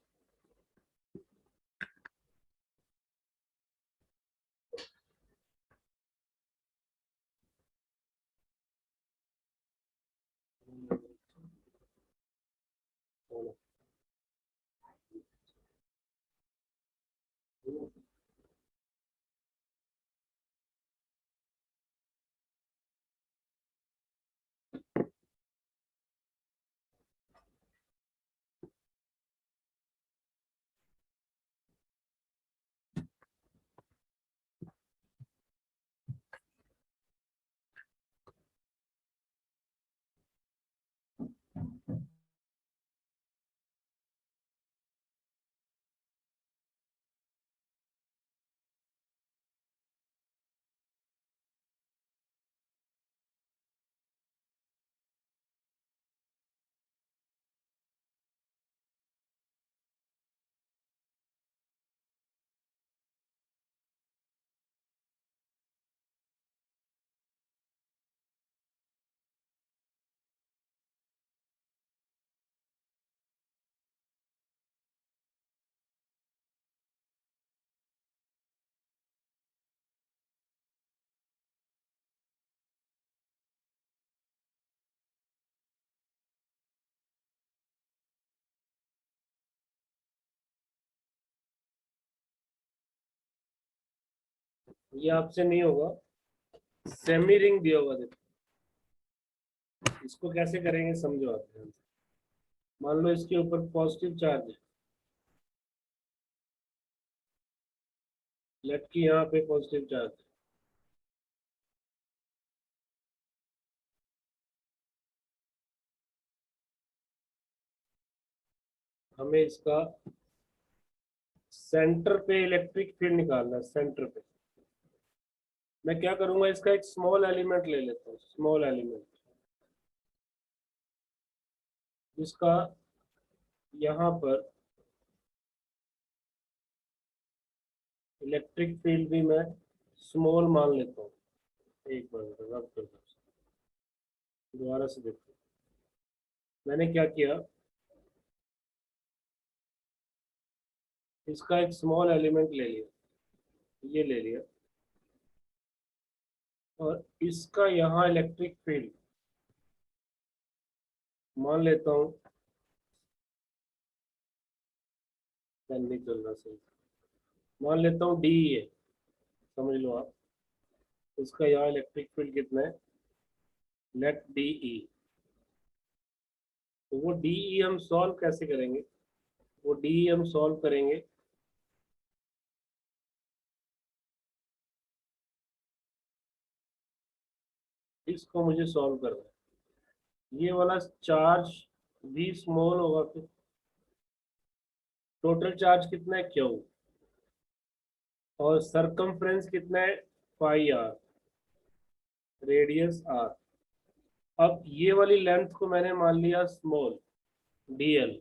Speaker 1: ये आपसे नहीं होगा, सेमी रिंग दिया होगा। देखो इसको कैसे करेंगे समझो आप। मान लो इसके ऊपर पॉजिटिव चार्ज है, लेट की यहाँ पे पॉजिटिव चार्ज है। हमें इसका सेंटर पे इलेक्ट्रिक फील्ड निकालना है, सेंटर पे। मैं क्या करूंगा, इसका एक स्मॉल एलिमेंट ले लेता हूँ, स्मॉल एलिमेंट जिसका यहाँ पर इलेक्ट्रिक फील्ड भी मैं स्मॉल मान लेता हूँ। एक मिनट रब कर दो, दोबारा से देखो मैंने क्या किया। इसका एक स्मॉल एलिमेंट ले लिया, ये ले लिया, और इसका यहाँ इलेक्ट्रिक फील्ड मान लेता हूँ, नहीं चल रहा सही, मान लेता हूँ डी है, समझ लो आप। इसका यहाँ इलेक्ट्रिक फील्ड कितना है, लेट डी ई। तो वो डी ई हम सॉल्व कैसे करेंगे, वो डी ई हम सॉल्व करेंगे इसको मुझे सॉल्व करना है। ये वाला चार्ज भी स्मॉल होगा, फिर टोटल चार्ज कितना है क्यू, और सरकमफ्रेंस कितना है पाई आर, रेडियस आर। अब ये वाली लेंथ को मैंने मान लिया स्मॉल dl,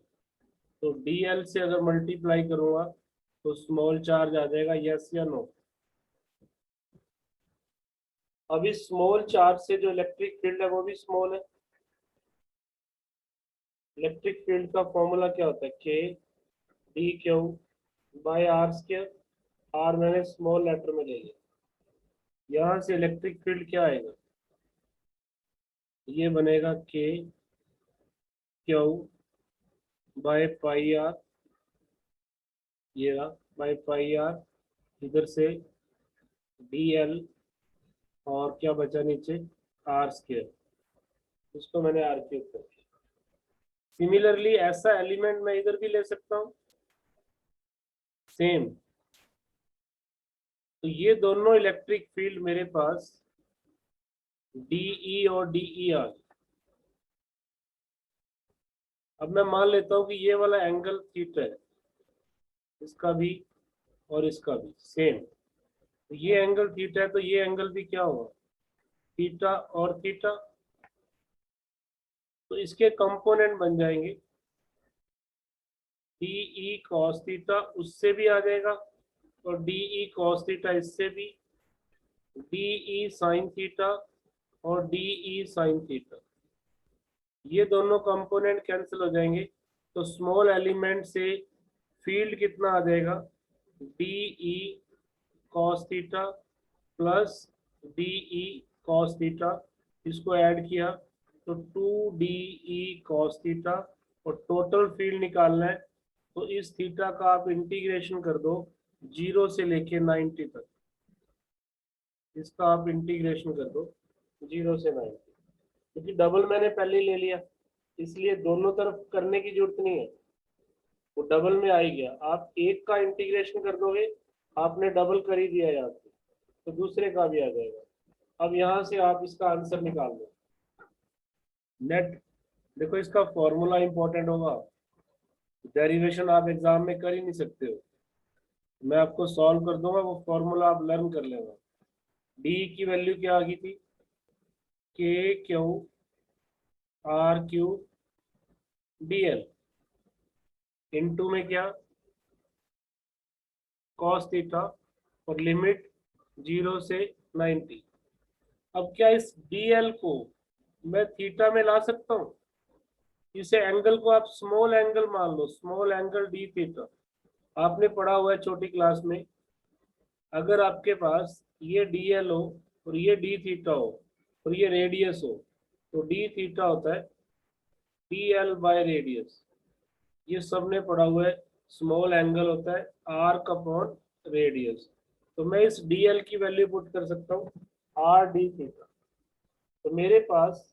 Speaker 1: तो dl से अगर मल्टीप्लाई करूंगा तो स्मॉल चार्ज आ जाएगा, यस या नो। अब इस स्मॉल चार्ज से जो इलेक्ट्रिक फील्ड है वो भी स्मॉल है। इलेक्ट्रिक फील्ड का फॉर्मूला क्या होता है, K D Q by are square, R मैंने स्मॉल लेटर में ले लिया। यहां से इलेक्ट्रिक फील्ड क्या आएगा, ये बनेगा के क्यू बाय पाई आर, ये रहा बाय पाई आर, इधर से डी एल, और क्या बचा नीचे आर स्क्वायर, इसको मैंने आर क्यूब कर दिया। सिमिलरली ऐसा एलिमेंट मैं इधर भी ले सकता हूं सेम। तो ये दोनों इलेक्ट्रिक फील्ड मेरे पास डीई और डीई आ गए। अब मैं मान लेता हूं कि ये वाला एंगल थीटा है, इसका भी और इसका भी सेम। तो ये एंगल थीटा है, तो ये एंगल भी क्या होगा, थीटा और थीटा। तो इसके कंपोनेंट बन जाएंगे डीई कॉस थीटा, उससे भी आ जाएगा, और डीई कॉस थीटा इससे भी, डीई साइन थीटा और डीई साइन थीटा। ये दोनों कंपोनेंट कैंसिल हो जाएंगे, तो स्मॉल एलिमेंट से फील्ड कितना आ जाएगा, D E cos theta plus D E cos theta, इसको ऐड किया तो 2DE cos थीटा, और टोटल फील्ड निकालना है तो इस थीटा का आप इंटीग्रेशन कर दो 0 से लेके 90 तक, इसका आप इंटीग्रेशन कर दो 0 से 90, क्योंकि डबल मैंने पहले ही ले लिया इसलिए दोनों तरफ करने की जरूरत नहीं है, वो डबल में आ ही गया। आप एक का इंटीग्रेशन कर दोगे, आपने डबल कर ही दिया यहाँ से, तो दूसरे का भी आ जाएगा। अब यहाँ से आप इसका आंसर निकाल दो नेट। देखो इसका फॉर्मूला इंपॉर्टेंट होगा, डेरिवेशन आप एग्जाम में कर ही नहीं सकते हो, मैं आपको सॉल्व कर दूंगा, वो फॉर्मूला आप लर्न कर लेना। डी की वैल्यू क्या आ गई थी, के Q are Q D L, into में क्या कॉस थीटा, और लिमिट 0 से 90। अब क्या इस dl को मैं थीटा में ला सकता हूँ, इसे एंगल को आप स्मॉल एंगल मान लो, स्मॉल एंगल डी थीटा। आपने पढ़ा हुआ है छोटी क्लास में, अगर आपके पास ये dl हो और ये d थीटा हो और ये रेडियस हो, तो d थीटा होता है dl बाय रेडियस, ये सबने पढ़ा हुआ है। स्मॉल एंगल होता है आर्क अपॉन रेडियस, तो मैं इस dl की वैल्यू पुट कर सकता हूँ r d थीटा। तो मेरे पास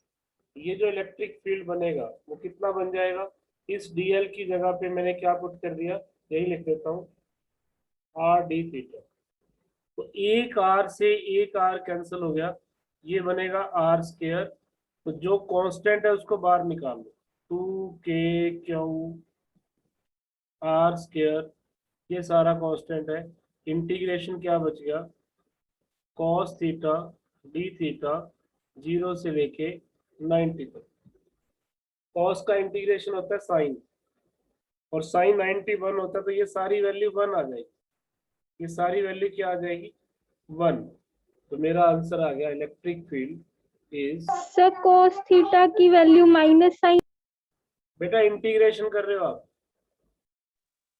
Speaker 1: ये जो इलेक्ट्रिक फील्ड बनेगा वो कितना बन जाएगा, इस dl की जगह पे मैंने क्या पुट कर दिया, यही लिख देता हूँ r d थीटा। तो एक r से एक r कैंसिल हो गया, ये बनेगा r स्क्वायर। तो जो कांस्टेंट है उसको बाहर निकाल लो, 2k क्यू r स्क्वायर, ये सारा कांस्टेंट है। इंटीग्रेशन क्या बच गया, cos थीटा d थीटा 0 से लेके 90 तक। cos का इंटीग्रेशन होता है साइन, और साइन 91 होता है, तो ये सारी वैल्यू 1 आ जाएगी, ये सारी वैल्यू क्या आ जाएगी 1। तो मेरा आंसर आ गया, electric field is,
Speaker 6: sir cos theta की वैल्यू माइनस साइन,
Speaker 1: बेटा इंटीग्रेशन कर रहे हो आप,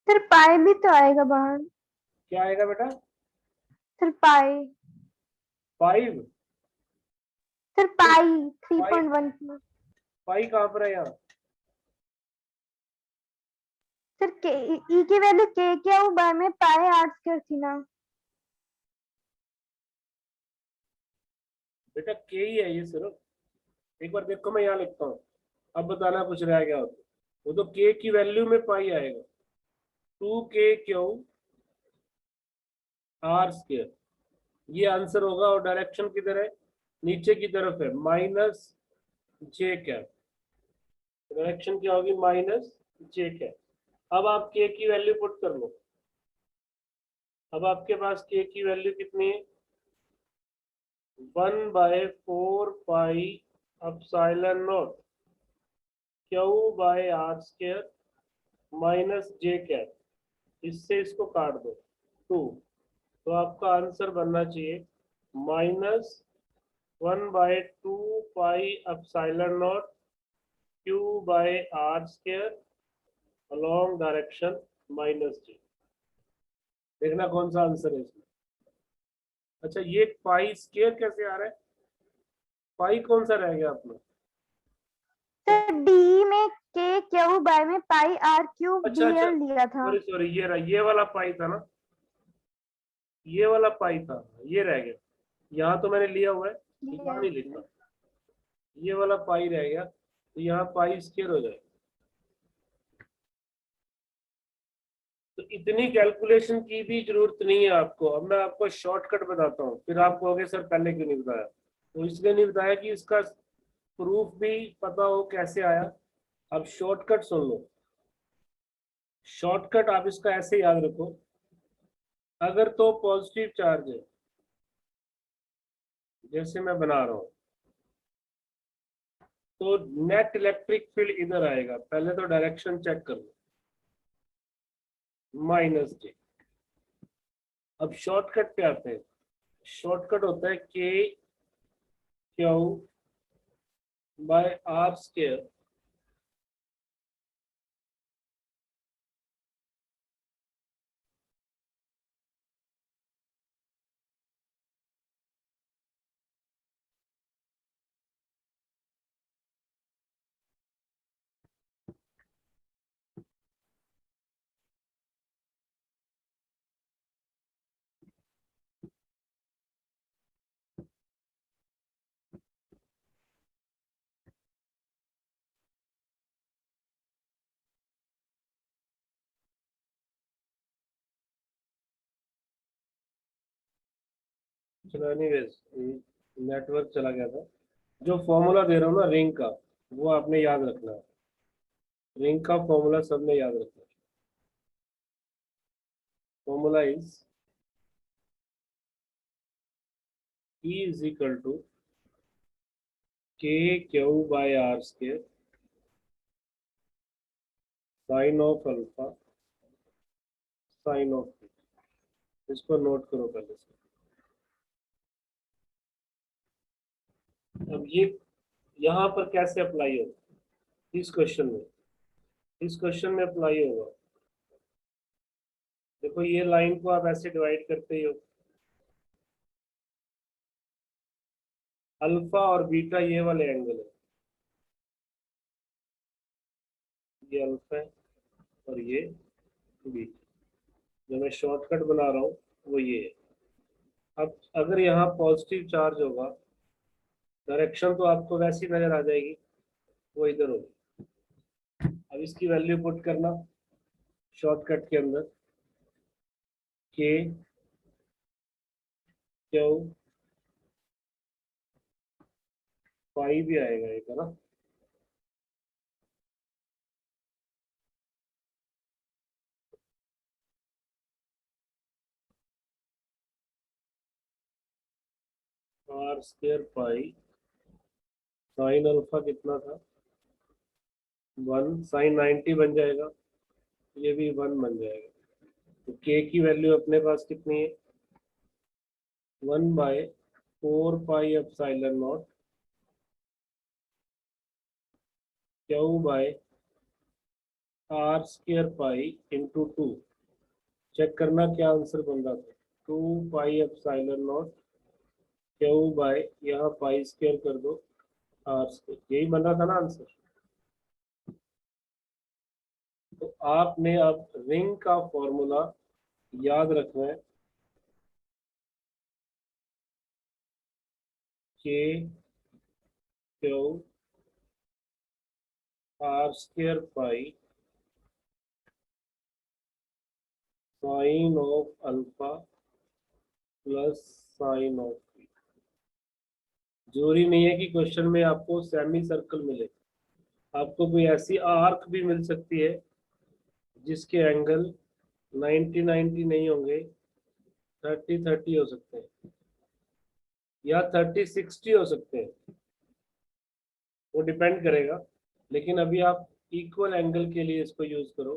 Speaker 6: सर पाई भी तो आएगा बाहर।
Speaker 1: क्या आएगा बेटा?
Speaker 6: सर पाई।
Speaker 1: 5।
Speaker 6: सर पाई
Speaker 1: पाई
Speaker 6: 3.1।
Speaker 1: पाई कहाँ पर है यहाँ?
Speaker 6: सर के ई की वैल्यू के क्या हो बाय में पाई आर स्क्वायर थी ना।
Speaker 1: बेटा के ही है ये सिर्फ। एक बार देखो मैं यहाँ लिखता हूँ, अब बताना कुछ रह गया हो तो। वो तो के की वैल्यू में पाई आएगा, 2k क्यू आर स्क्वायर, ये आंसर होगा। और डायरेक्शन किधर है? नीचे की तरफ है, माइनस जे कैप। डायरेक्शन क्या होगी? Minus J cap. अब आप के की वैल्यू पुट कर लो। अब आपके पास के की वैल्यू कितनी है? 1/4 pi epsilon not Q by are square minus J cap. इससे इसको काट दो 2, तो आपका आंसर बनना चाहिए -1/2 pi epsilon not Q by are square along direction minus j. देखना कौन सा आंसर है इसमें। अच्छा, ये पाई स्क्वायर कैसे आ रहा है? पाई कौन सा रह गया अपना?
Speaker 6: सर डी में के क्यू बाय में पाई आर क्यूब
Speaker 1: अच्छा अच्छा,
Speaker 6: डीएल लिया था।
Speaker 1: सॉरी सॉरी, ये रहा, ये वाला पाई था ना, ये वाला पाई था, ये रह गया। यहाँ तो मैंने लिया हुआ है, यहाँ नहीं लिखा, ये वाला पाई रह गया, तो यहाँ पाई स्क्वायर हो जाएगा। तो इतनी कैलकुलेशन की भी जरूरत नहीं है आपको। अब मैं आपको शॉर्टकट बताता हूँ, फिर आप कहोगे सर पहले क्यों नहीं बताया। तो इसलिए नहीं बताया कि इसका प्रूफ भी पता हो कैसे आया। अब शॉर्टकट सुन लो। शॉर्टकट आप इसका ऐसे याद रखो, अगर तो पॉजिटिव चार्ज है, जैसे मैं बना रहा हूं, तो नेट इलेक्ट्रिक फील्ड इधर आएगा। पहले तो डायरेक्शन चेक कर लो, माइनस जे। अब शॉर्टकट पे आते हैं। शॉर्टकट होता है के क्यू बाय आर स्क्वायर चलो एनीवेज, नेटवर्क चला गया था। जो फॉर्मूला दे रहा हूँ ना रिंग का, वो आपने याद रखना है। रिंग का फॉर्मूला सबने याद रखना है। Formula is E is equal to k Q by are square sine of alpha sine of theta. इसको नोट करो पहले से। अब ये यहाँ पर कैसे अप्लाई होगा? इस क्वेश्चन में, इस क्वेश्चन में अप्लाई होगा। देखो ये लाइन को आप ऐसे डिवाइड करते हो, अल्फा और बीटा ये वाले एंगल है, ये अल्फा है और ये बीटा। जो मैं शॉर्टकट बना रहा हूँ वो ये है। अब अगर यहाँ पॉजिटिव चार्ज होगा, डायरेक्शन तो आपको वैसी नजर आ जाएगी, वो इधर होगी। अब इसकी वैल्यू पुट करना शॉर्टकट के अंदर, के क्यू पाई भी आएगा एक, है ना। R square pi sine alpha कितना था? 1 साइन 90 बन जाएगा, ये भी 1 बन जाएगा। तो के की वैल्यू अपने पास कितनी है? 1/4 pi epsilon nought Q by are square pi into 2। Check करना क्या आंसर बन रहा था। 2 pi epsilon nought Q by, यहाँ पाई स्क्वायर कर दो आर स्क्वायर, यही बन रहा था ना आंसर। तो आपने अब रिंग का फॉर्मूला याद रखना है, के Q R square pi sine of alpha plus sine of B. जरूरी नहीं है कि क्वेश्चन में आपको सेमी सर्कल मिले, आपको कोई ऐसी आर्क भी मिल सकती है जिसके एंगल 90-90 नहीं होंगे, 30-30 हो सकते हैं या 30-60 हो सकते हैं, वो डिपेंड करेगा। लेकिन अभी आप इक्वल एंगल के लिए इसको यूज करो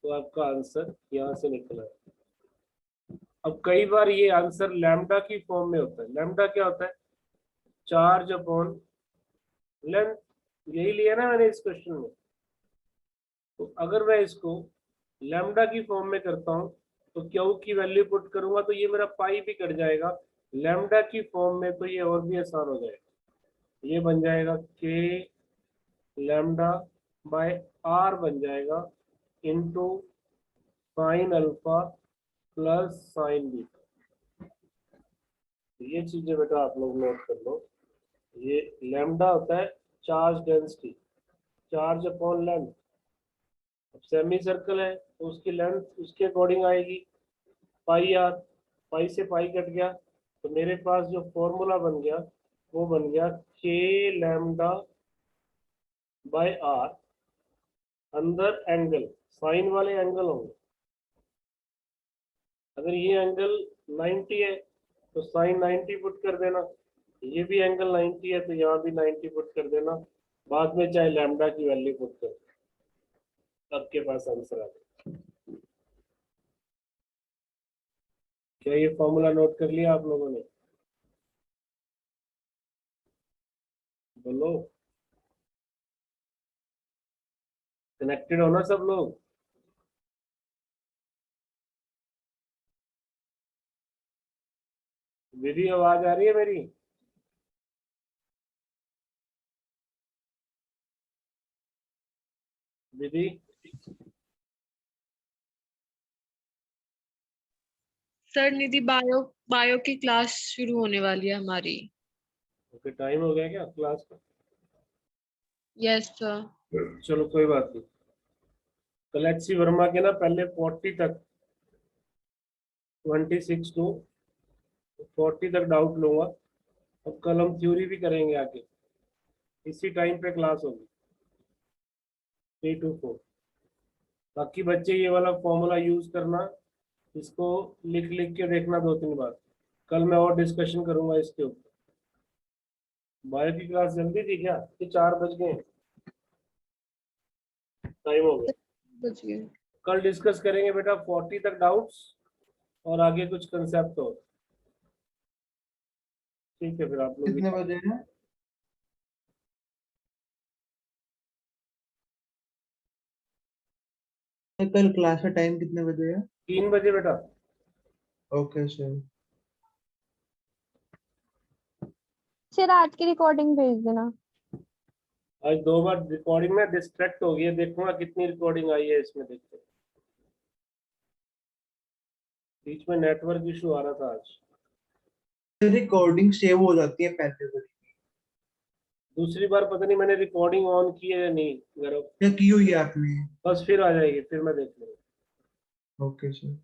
Speaker 1: तो आपका आंसर यहाँ से निकला है। अब कई बार ये आंसर लैम्डा की फॉर्म में होता है। लैम्डा क्या होता है? चार्ज अपॉन लेंथ, यही लिया ना मैंने इस क्वेश्चन में। तो अगर मैं इसको लैम्डा की फॉर्म में करता हूँ तो क्यू की वैल्यू पुट करूंगा तो ये मेरा पाई भी कट जाएगा। लैम्डा की फॉर्म में तो ये और भी आसान हो जाएगा, ये बन जाएगा के लैम्डा बाय आर बन जाएगा into sine alpha plus sign beta. ये चीजें बेटा आप लोग नोट कर लो। ये लैम्डा होता है charge density, charge upon length. अब सेमी सर्कल है तो उसकी लेंथ उसके अकॉर्डिंग आएगी, पाई आर। पाई से पाई कट गया तो मेरे पास जो फॉर्मूला बन गया वो बन गया के लैम्डा बाय आर, अंदर एंगल साइन वाले एंगल होंगे। अगर ये एंगल 90 है तो साइन 90 पुट कर देना, ये भी एंगल 90 है तो यहाँ भी 90 पुट कर देना, बाद में चाहे लैम्डा की वैल्यू पुट कर, आपके पास आंसर आ जाए। क्या ये फॉर्मूला नोट कर लिया आप लोगों ने? बोलो, कनेक्टेड हो ना सब लोग? विधि आवाज आ रही है मेरी? विधि
Speaker 7: सर निधि बायो बायो की क्लास शुरू होने वाली है हमारी।
Speaker 1: ओके, टाइम हो गया क्या क्लास का?
Speaker 7: Yes sir.
Speaker 1: चलो कोई बात नहीं। कलेक्सी वर्मा के ना पहले 40 तक, 26 टू 40 तक डाउट लूंगा। अब कल हम थ्योरी भी करेंगे आगे, इसी टाइम पे क्लास होगी 3 to 4। बाकी बच्चे ये वाला फॉर्मूला यूज करना, इसको लिख लिख के देखना 2-3 बार। कल मैं और डिस्कशन करूंगा इसके ऊपर। बायो की क्लास जल्दी थी क्या कि 4 बज गए? टाइम हो गया।
Speaker 7: बच गए।
Speaker 1: कल डिस्कस करेंगे बेटा 40 तक डाउट्स और आगे कुछ कंसेप्ट हो। ठीक है, फिर आप लोग
Speaker 8: कितने बजे है? कल क्लास का टाइम कितने बजे है?
Speaker 1: 3 बजे बेटा।
Speaker 8: Okay sir.
Speaker 6: सर आज की रिकॉर्डिंग भेज देना।
Speaker 1: आज 2 बार रिकॉर्डिंग में डिस्ट्रैक्ट हो गई है, देखूंगा कितनी रिकॉर्डिंग आई है इसमें, देखते हैं। बीच में नेटवर्क इशू आ रहा था आज।
Speaker 8: रिकॉर्डिंग सेव हो जाती है पहले से।
Speaker 1: दूसरी बार पता नहीं मैंने रिकॉर्डिंग ऑन की है या नहीं, गौरव।
Speaker 8: क्या की हुई है आपने?
Speaker 1: बस फिर आ जाएगी, फिर मैं देख लूंगा।
Speaker 8: Okay sir.